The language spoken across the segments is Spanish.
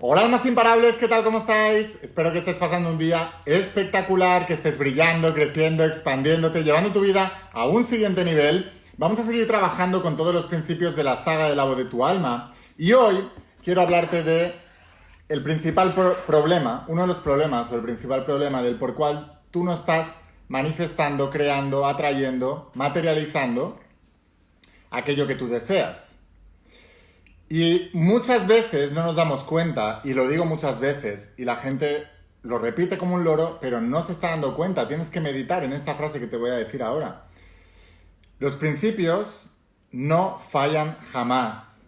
Hola almas imparables, ¿qué tal? ¿Cómo estáis? Espero que estés pasando un día espectacular, que estés brillando, creciendo, expandiéndote, llevando tu vida a un siguiente nivel. Vamos a seguir trabajando con todos los principios de la saga de la voz de tu alma. Y hoy quiero hablarte de el principal problema, uno de los problemas o el principal problema del por cual tú no estás manifestando, creando, atrayendo, materializando aquello que tú deseas. Y muchas veces no nos damos cuenta, y lo digo muchas veces, y la gente lo repite como un loro, pero no se está dando cuenta. Tienes que meditar en esta frase que te voy a decir ahora. Los principios no fallan jamás.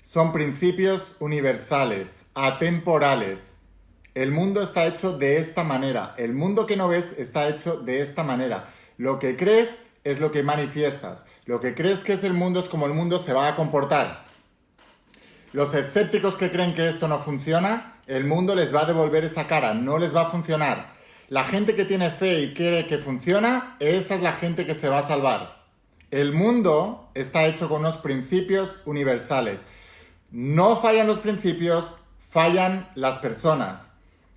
Son principios universales, atemporales. El mundo está hecho de esta manera. El mundo que no ves está hecho de esta manera. Lo que crees es lo que manifiestas. Lo que crees que es el mundo es como el mundo se va a comportar. Los escépticos que creen que esto no funciona, el mundo les va a devolver esa cara, no les va a funcionar. La gente que tiene fe y quiere que funcione, esa es la gente que se va a salvar. El mundo está hecho con unos principios universales. No fallan los principios, fallan las personas.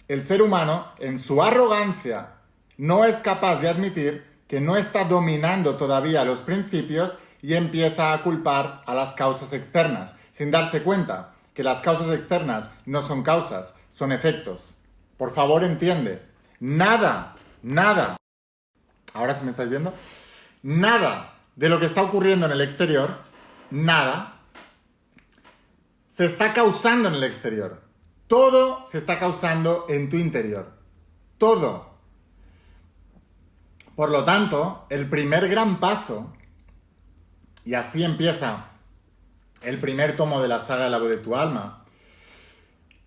El ser humano, en su arrogancia, no es capaz de admitir que no está dominando todavía los principios y empieza a culpar a las causas externas, sin darse cuenta que las causas externas no son causas, son efectos. Por favor, entiende. Nada, ahora sí me estáis viendo, nada de lo que está ocurriendo en el exterior, nada, se está causando en el exterior. Todo se está causando en tu interior. Todo. Por lo tanto, el primer gran paso, y así empieza el primer tomo de la saga de la voz de tu alma,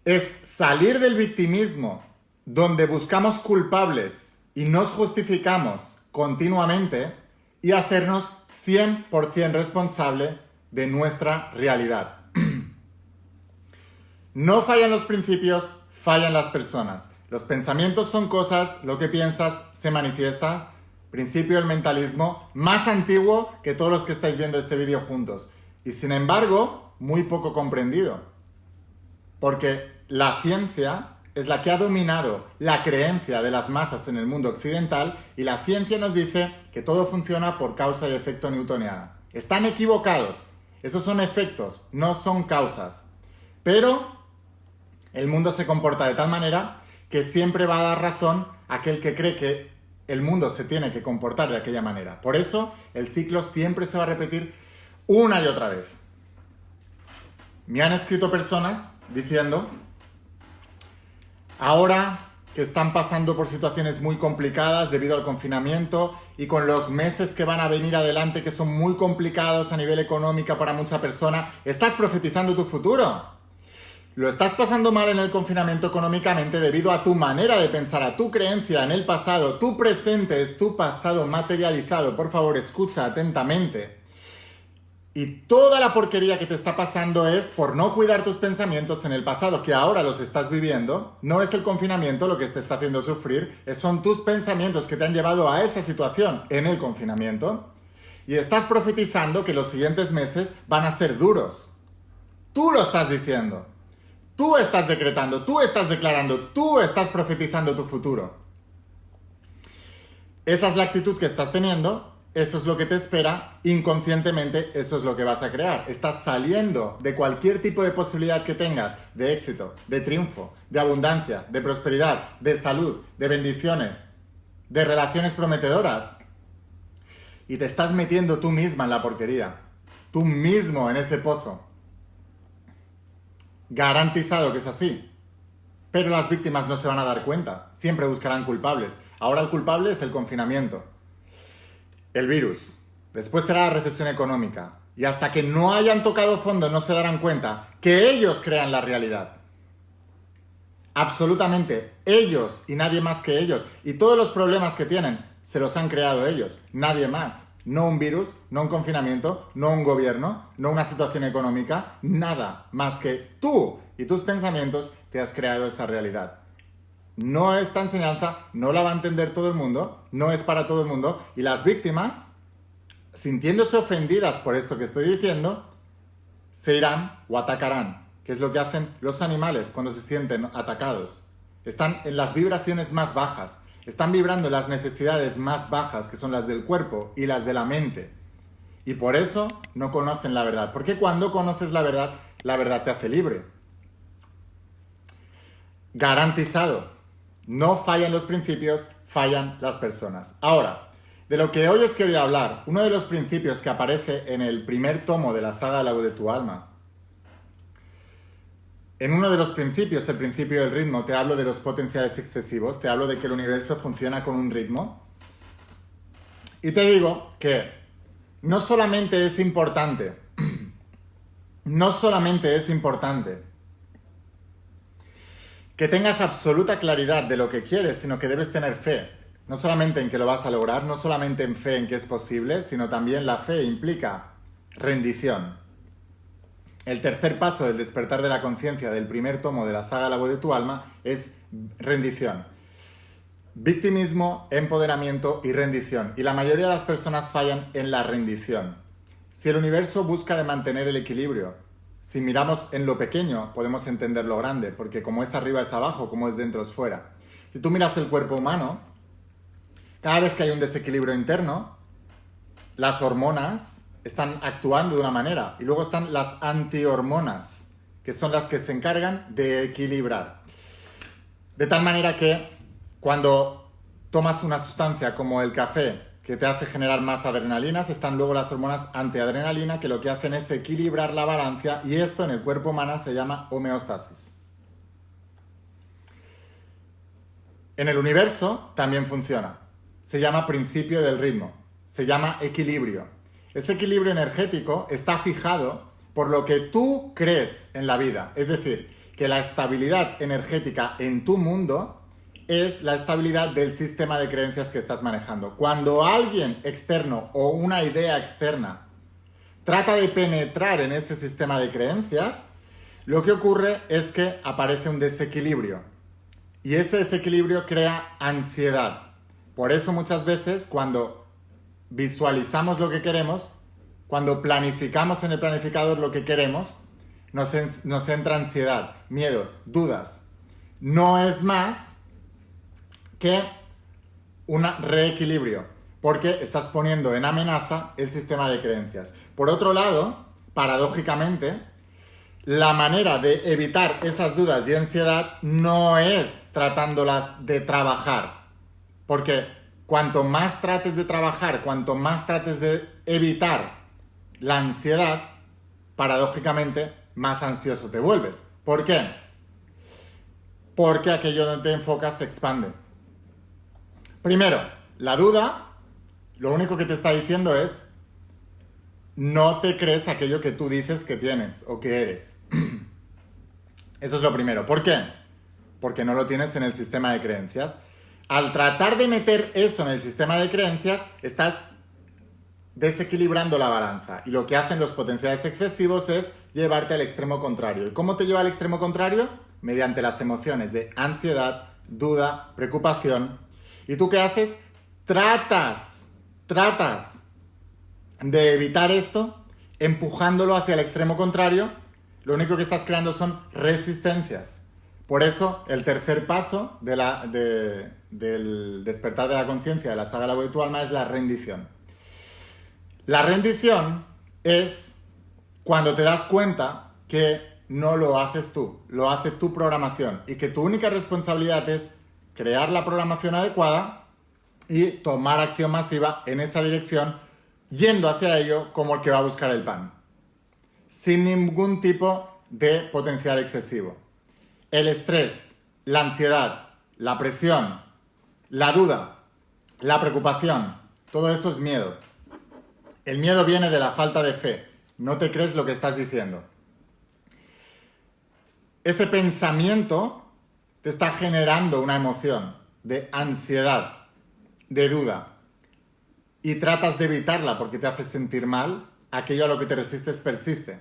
es salir del victimismo, donde buscamos culpables y nos justificamos continuamente, y hacernos 100% responsable de nuestra realidad. No fallan los principios, fallan las personas. Los pensamientos son cosas, lo que piensas se manifiesta. Principio del mentalismo, más antiguo que todos los que estáis viendo este vídeo juntos. Y sin embargo, muy poco comprendido. Porque la ciencia es la que ha dominado la creencia de las masas en el mundo occidental, y la ciencia nos dice que todo funciona por causa y efecto newtoniana. Están equivocados. Esos son efectos, no son causas. Pero el mundo se comporta de tal manera que siempre va a dar razón a aquel que cree que el mundo se tiene que comportar de aquella manera. Por eso, el ciclo siempre se va a repetir una y otra vez. Me han escrito personas diciendo, ahora que están pasando por situaciones muy complicadas debido al confinamiento y con los meses que van a venir adelante que son muy complicados a nivel económico para mucha persona, ¿estás profetizando tu futuro? Lo estás pasando mal en el confinamiento económicamente debido a tu manera de pensar, a tu creencia en el pasado. Tu presente es tu pasado materializado. Por favor, escucha atentamente. Y toda la porquería que te está pasando es por no cuidar tus pensamientos en el pasado, que ahora los estás viviendo. No es el confinamiento lo que te está haciendo sufrir, son tus pensamientos que te han llevado a esa situación en el confinamiento. Y estás profetizando que los siguientes meses van a ser duros. Tú lo estás diciendo. Tú estás decretando, tú estás declarando, tú estás profetizando tu futuro. Esa es la actitud que estás teniendo, eso es lo que te espera, inconscientemente eso es lo que vas a crear. Estás saliendo de cualquier tipo de posibilidad que tengas, de éxito, de triunfo, de abundancia, de prosperidad, de salud, de bendiciones, de relaciones prometedoras. Y te estás metiendo tú misma en la porquería, tú mismo en ese pozo. Garantizado que es así. Pero las víctimas no se van a dar cuenta. Siempre buscarán culpables. Ahora el culpable es el confinamiento. El virus. Después será la recesión económica. Y hasta que no hayan tocado fondo no se darán cuenta que ellos crean la realidad. Absolutamente. Ellos y nadie más que ellos. Y todos los problemas que tienen se los han creado ellos. Nadie más. No un virus, no un confinamiento, no un gobierno, no una situación económica, nada más que tú y tus pensamientos te has creado esa realidad. No, esta enseñanza no la va a entender todo el mundo, no es para todo el mundo, y las víctimas, sintiéndose ofendidas por esto que estoy diciendo, se irán o atacarán. que es lo que hacen los animales cuando se sienten atacados. Están en las vibraciones más bajas, están vibrando en las necesidades más bajas, que son las del cuerpo y las de la mente. Y por eso no conocen la verdad, porque cuando conoces la verdad te hace libre. Garantizado. No fallan los principios, fallan las personas. Ahora, de lo que hoy os quería hablar, uno de los principios que aparece en el primer tomo de la saga La Voz de tu Alma. En uno de los principios, el principio del ritmo, te hablo de los potenciales excesivos, te hablo de que el universo funciona con un ritmo. Y te digo que no solamente es importante que tengas absoluta claridad de lo que quieres, sino que debes tener fe. No solamente en que lo vas a lograr, no solamente en fe en que es posible, sino también la fe implica rendición. El tercer paso del despertar de la conciencia del primer tomo de la saga La Voz de tu Alma es rendición. Victimismo, empoderamiento y rendición. Y la mayoría de las personas fallan en la rendición. Si el universo busca de mantener el equilibrio, si miramos en lo pequeño, podemos entender lo grande, porque como es arriba es abajo, como es dentro es fuera. Si tú miras el cuerpo humano, cada vez que hay un desequilibrio interno, las hormonas están actuando de una manera, y luego están las antihormonas, que son las que se encargan de equilibrar. De tal manera que cuando tomas una sustancia como el café, que te hace generar más adrenalinas, están luego las hormonas antiadrenalina, que lo que hacen es equilibrar la balanza, y esto en el cuerpo humano se llama homeostasis. En el universo también funciona. Se llama principio del ritmo, se llama equilibrio. Ese equilibrio energético está fijado por lo que tú crees en la vida. Es decir, que la estabilidad energética en tu mundo es la estabilidad del sistema de creencias que estás manejando. Cuando alguien externo o una idea externa trata de penetrar en ese sistema de creencias, lo que ocurre es que aparece un desequilibrio. Y ese desequilibrio crea ansiedad. Por eso muchas veces cuando visualizamos lo que queremos, cuando planificamos en el planificador lo que queremos, nos entra ansiedad, miedo, dudas. No es más que un reequilibrio, porque estás poniendo en amenaza el sistema de creencias. Por otro lado, paradójicamente, la manera de evitar esas dudas y ansiedad no es tratándolas de trabajar, porque cuanto más trates de trabajar, cuanto más trates de evitar la ansiedad, paradójicamente, más ansioso te vuelves. ¿Por qué? Porque aquello donde te enfocas se expande. Primero, la duda, lo único que te está diciendo es, no te crees aquello que tú dices que tienes o que eres. Eso es lo primero. ¿Por qué? Porque no lo tienes en el sistema de creencias. Al tratar de meter eso en el sistema de creencias, estás desequilibrando la balanza. Y lo que hacen los potenciales excesivos es llevarte al extremo contrario. ¿Y cómo te lleva al extremo contrario? Mediante las emociones de ansiedad, duda, preocupación. ¿Y tú qué haces? Tratas de evitar esto, empujándolo hacia el extremo contrario. Lo único que estás creando son resistencias. Por eso, el tercer paso del despertar de la conciencia de la saga La Voz de tu Alma es la rendición. La rendición es cuando te das cuenta que no lo haces tú, lo hace tu programación y que tu única responsabilidad es crear la programación adecuada y tomar acción masiva en esa dirección, yendo hacia ello como el que va a buscar el pan, sin ningún tipo de potencial excesivo. El estrés, la ansiedad, la presión, la duda, la preocupación, todo eso es miedo. El miedo viene de la falta de fe. No te crees lo que estás diciendo. Ese pensamiento te está generando una emoción de ansiedad, de duda. Y tratas de evitarla porque te hace sentir mal. Aquello a lo que te resistes persiste.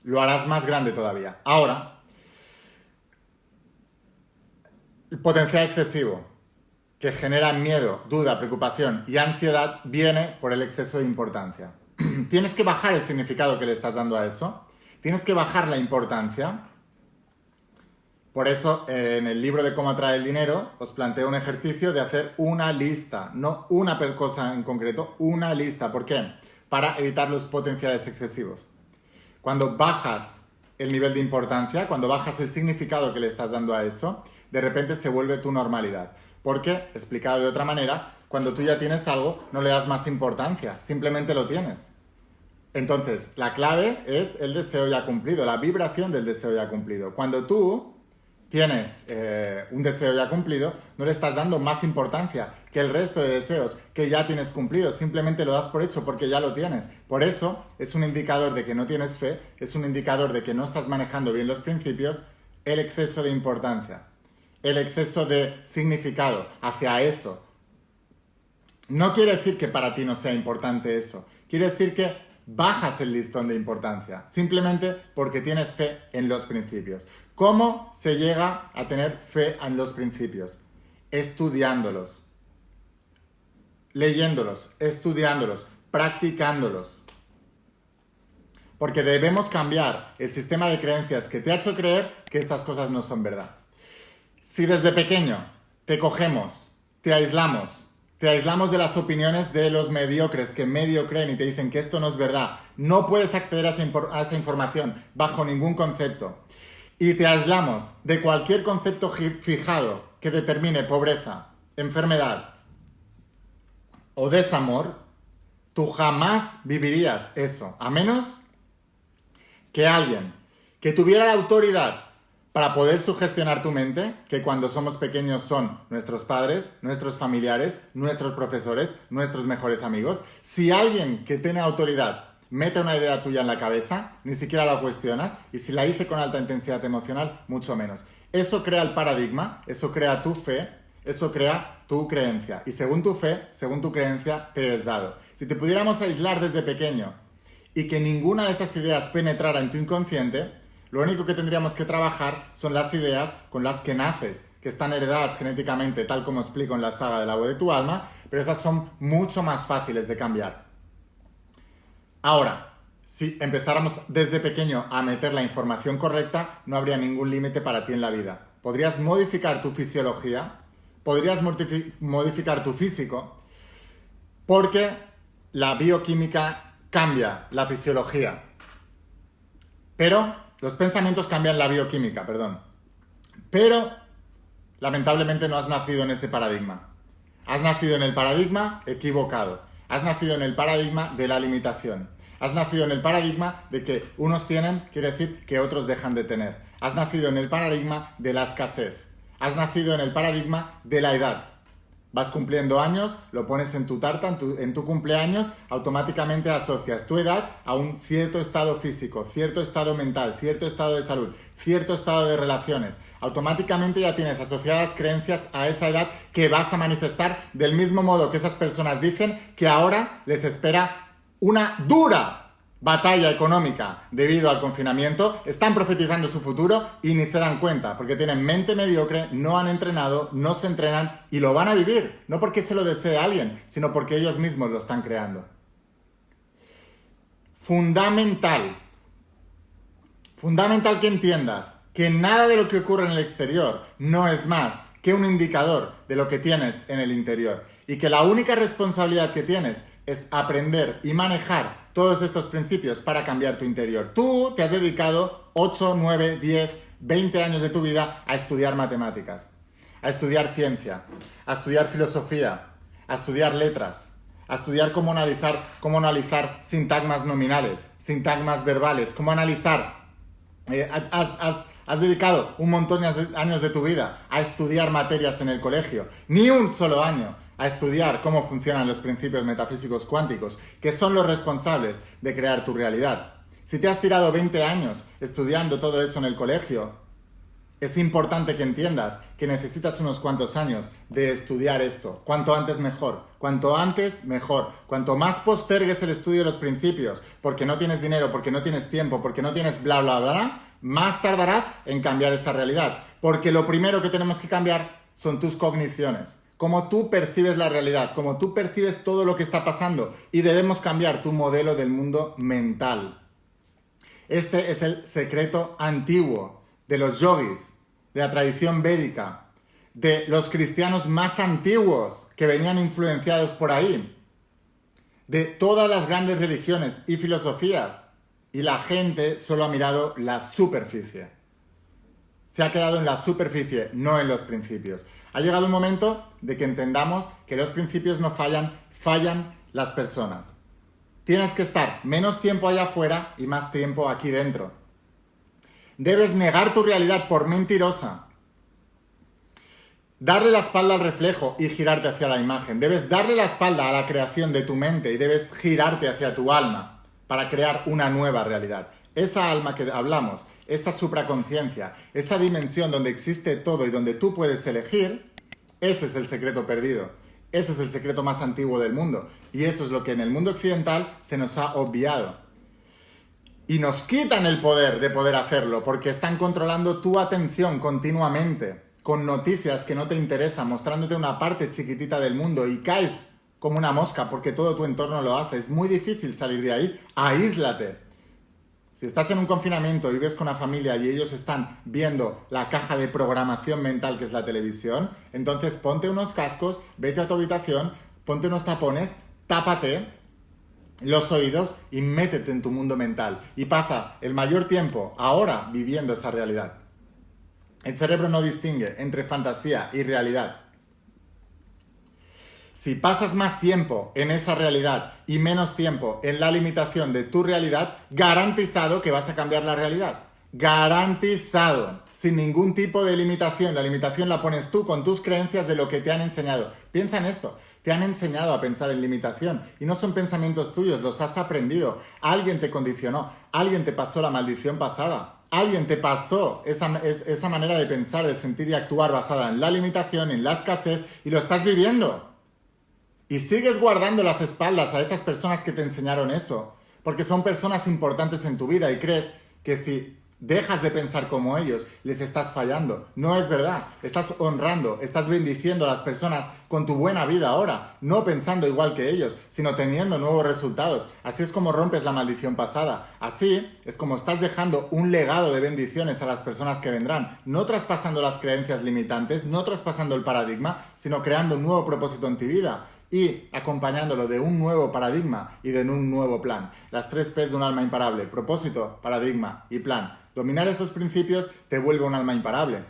Lo harás más grande todavía. Ahora, el potencial excesivo que genera miedo, duda, preocupación y ansiedad viene por el exceso de importancia. Tienes que bajar el significado que le estás dando a eso. Tienes que bajar la importancia Por eso, en el libro de cómo atraer el dinero, os planteo un ejercicio de hacer una lista, no una cosa en concreto, una lista. ¿Por qué? Para evitar los potenciales excesivos. Cuando bajas el nivel de importancia, cuando bajas el significado que le estás dando a eso, de repente se vuelve tu normalidad. Porque, explicado de otra manera, cuando tú ya tienes algo, no le das más importancia, simplemente lo tienes. Entonces, la clave es el deseo ya cumplido, la vibración del deseo ya cumplido. Cuando tú tienes un deseo ya cumplido, no le estás dando más importancia que el resto de deseos que ya tienes cumplidos, simplemente lo das por hecho porque ya lo tienes. Por eso es un indicador de que no tienes fe, es un indicador de que no estás manejando bien los principios, el exceso de importancia, el exceso de significado hacia eso. No quiere decir que para ti no sea importante eso, quiere decir que bajas el listón de importancia, simplemente porque tienes fe en los principios. ¿Cómo se llega a tener fe en los principios? Estudiándolos, leyéndolos, estudiándolos, practicándolos. Porque debemos cambiar el sistema de creencias que te ha hecho creer que estas cosas no son verdad. Si desde pequeño te cogemos, te aislamos de las opiniones de los mediocres que medio creen y te dicen que esto no es verdad, no puedes acceder a esa información bajo ningún concepto, y te aislamos de cualquier concepto fijado que determine pobreza, enfermedad o desamor, tú jamás vivirías eso, a menos que alguien que tuviera la autoridad para poder sugestionar tu mente, que cuando somos pequeños son nuestros padres, nuestros familiares, nuestros profesores, nuestros mejores amigos. Si alguien que tiene autoridad mete una idea tuya en la cabeza, ni siquiera la cuestionas, y si la hice con alta intensidad emocional, mucho menos. Eso crea el paradigma, eso crea tu fe, eso crea tu creencia. Y según tu fe, según tu creencia, te es dado. Si te pudiéramos aislar desde pequeño y que ninguna de esas ideas penetrara en tu inconsciente, lo único que tendríamos que trabajar son las ideas con las que naces, que están heredadas genéticamente, tal como explico en la saga del agua de tu alma, pero esas son mucho más fáciles de cambiar. Ahora, si empezáramos desde pequeño a meter la información correcta, no habría ningún límite para ti en la vida. Podrías modificar tu fisiología, podrías modificar tu físico, porque la bioquímica cambia la fisiología. Pero los pensamientos cambian la bioquímica, perdón. Pero, lamentablemente, no has nacido en ese paradigma. Has nacido en el paradigma equivocado. Has nacido en el paradigma de la limitación. Has nacido en el paradigma de que unos tienen, quiere decir que otros dejan de tener. Has nacido en el paradigma de la escasez. Has nacido en el paradigma de la edad. Vas cumpliendo años, lo pones en tu tarta, en tu cumpleaños, automáticamente asocias tu edad a un cierto estado físico, cierto estado mental, cierto estado de salud, cierto estado de relaciones. Automáticamente ya tienes asociadas creencias a esa edad que vas a manifestar del mismo modo que esas personas dicen que ahora les espera una dura batalla económica debido al confinamiento, están profetizando su futuro y ni se dan cuenta, porque tienen mente mediocre, no han entrenado, no se entrenan y lo van a vivir, no porque se lo desee alguien, sino porque ellos mismos lo están creando. Fundamental que entiendas que nada de lo que ocurre en el exterior no es más que un indicador de lo que tienes en el interior y que la única responsabilidad que tienes es aprender y manejar todos estos principios para cambiar tu interior. Tú te has dedicado 8, 9, 10, 20 años de tu vida a estudiar matemáticas, a estudiar ciencia, a estudiar filosofía, a estudiar letras, a estudiar cómo analizar sintagmas nominales, sintagmas verbales, cómo analizar. Has dedicado un montón de años de tu vida a estudiar materias en el colegio, ni un solo año a estudiar cómo funcionan los principios metafísicos cuánticos, que son los responsables de crear tu realidad. Si te has tirado 20 años estudiando todo eso en el colegio, es importante que entiendas que necesitas unos cuantos años de estudiar esto. Cuanto antes mejor. Cuanto antes mejor. Cuanto más postergues el estudio de los principios, porque no tienes dinero, porque no tienes tiempo, porque no tienes bla bla bla, más tardarás en cambiar esa realidad. Porque lo primero que tenemos que cambiar son tus cogniciones. Cómo tú percibes la realidad, cómo tú percibes todo lo que está pasando. Y debemos cambiar tu modelo del mundo mental. Este es el secreto antiguo de los yogis, de la tradición védica, de los cristianos más antiguos que venían influenciados por ahí, de todas las grandes religiones y filosofías, y la gente solo ha mirado la superficie. Se ha quedado en la superficie, no en los principios. Ha llegado un momento de que entendamos que los principios no fallan, fallan las personas. Tienes que estar menos tiempo allá afuera y más tiempo aquí dentro. Debes negar tu realidad por mentirosa. Darle la espalda al reflejo y girarte hacia la imagen. Debes darle la espalda a la creación de tu mente y debes girarte hacia tu alma para crear una nueva realidad. Esa alma que hablamos, esa supraconciencia, esa dimensión donde existe todo y donde tú puedes elegir, ese es el secreto perdido. Ese es el secreto más antiguo del mundo. Y eso es lo que en el mundo occidental se nos ha obviado. Y nos quitan el poder de poder hacerlo porque están controlando tu atención continuamente con noticias que no te interesan, mostrándote una parte chiquitita del mundo y caes como una mosca porque todo tu entorno lo hace. Es muy difícil salir de ahí. Aíslate. Si estás en un confinamiento y ves con una familia y ellos están viendo la caja de programación mental que es la televisión, entonces ponte unos cascos, vete a tu habitación, ponte unos tapones, tápate los oídos y métete en tu mundo mental. Y pasa el mayor tiempo ahora viviendo esa realidad. El cerebro no distingue entre fantasía y realidad. Si pasas más tiempo en esa realidad y menos tiempo en la limitación de tu realidad, garantizado que vas a cambiar la realidad. Garantizado. Sin ningún tipo de limitación. La limitación la pones tú con tus creencias de lo que te han enseñado. Piensa en esto. Te han enseñado a pensar en limitación y no son pensamientos tuyos, los has aprendido. Alguien te condicionó. Alguien te pasó la maldición pasada. Alguien te pasó esa manera de pensar, de sentir y actuar basada en la limitación, en la escasez y lo estás viviendo. Y sigues guardando las espaldas a esas personas que te enseñaron eso, porque son personas importantes en tu vida y crees que si dejas de pensar como ellos, les estás fallando. No es verdad. Estás honrando, estás bendiciendo a las personas con tu buena vida ahora, no pensando igual que ellos, sino teniendo nuevos resultados. Así es como rompes la maldición pasada. Así es como estás dejando un legado de bendiciones a las personas que vendrán, no traspasando las creencias limitantes, no traspasando el paradigma, sino creando un nuevo propósito en tu vida. Y acompañándolo de un nuevo paradigma y de un nuevo plan. Las 3 P's de un alma imparable. Propósito, paradigma y plan. Dominar estos principios te vuelve un alma imparable.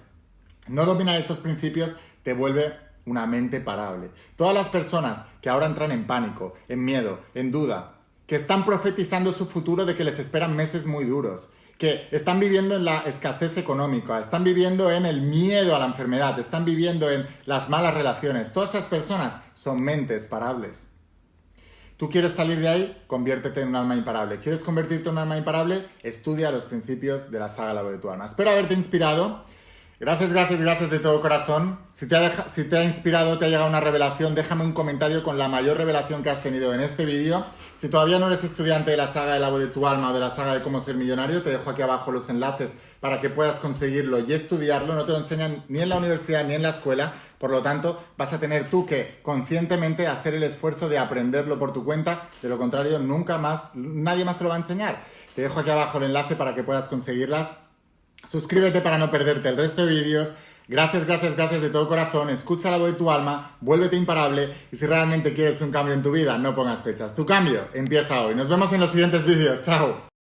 No dominar estos principios te vuelve una mente parable. Todas las personas que ahora entran en pánico, en miedo, en duda, que están profetizando su futuro de que les esperan meses muy duros, que están viviendo en la escasez económica, están viviendo en el miedo a la enfermedad, están viviendo en las malas relaciones. Todas esas personas son mentes parables. ¿Tú quieres salir de ahí? Conviértete en un alma imparable. ¿Quieres convertirte en un alma imparable? Estudia los principios de la saga La Voz de tu Alma. Espero haberte inspirado. Gracias de todo corazón. Si te ha inspirado, te ha llegado una revelación, déjame un comentario con la mayor revelación que has tenido en este vídeo. Si todavía no eres estudiante de la saga de La Voz de tu Alma o de la saga de Cómo Ser Millonario, te dejo aquí abajo los enlaces para que puedas conseguirlo y estudiarlo. No te lo enseñan ni en la universidad ni en la escuela. Por lo tanto, vas a tener tú que conscientemente hacer el esfuerzo de aprenderlo por tu cuenta. De lo contrario, nunca más, nadie más te lo va a enseñar. Te dejo aquí abajo el enlace para que puedas conseguirlas. Suscríbete para no perderte el resto de vídeos. Gracias de todo corazón. Escucha la voz de tu alma, vuélvete imparable y si realmente quieres un cambio en tu vida, no pongas fechas. Tu cambio empieza hoy. Nos vemos en los siguientes vídeos. Chao.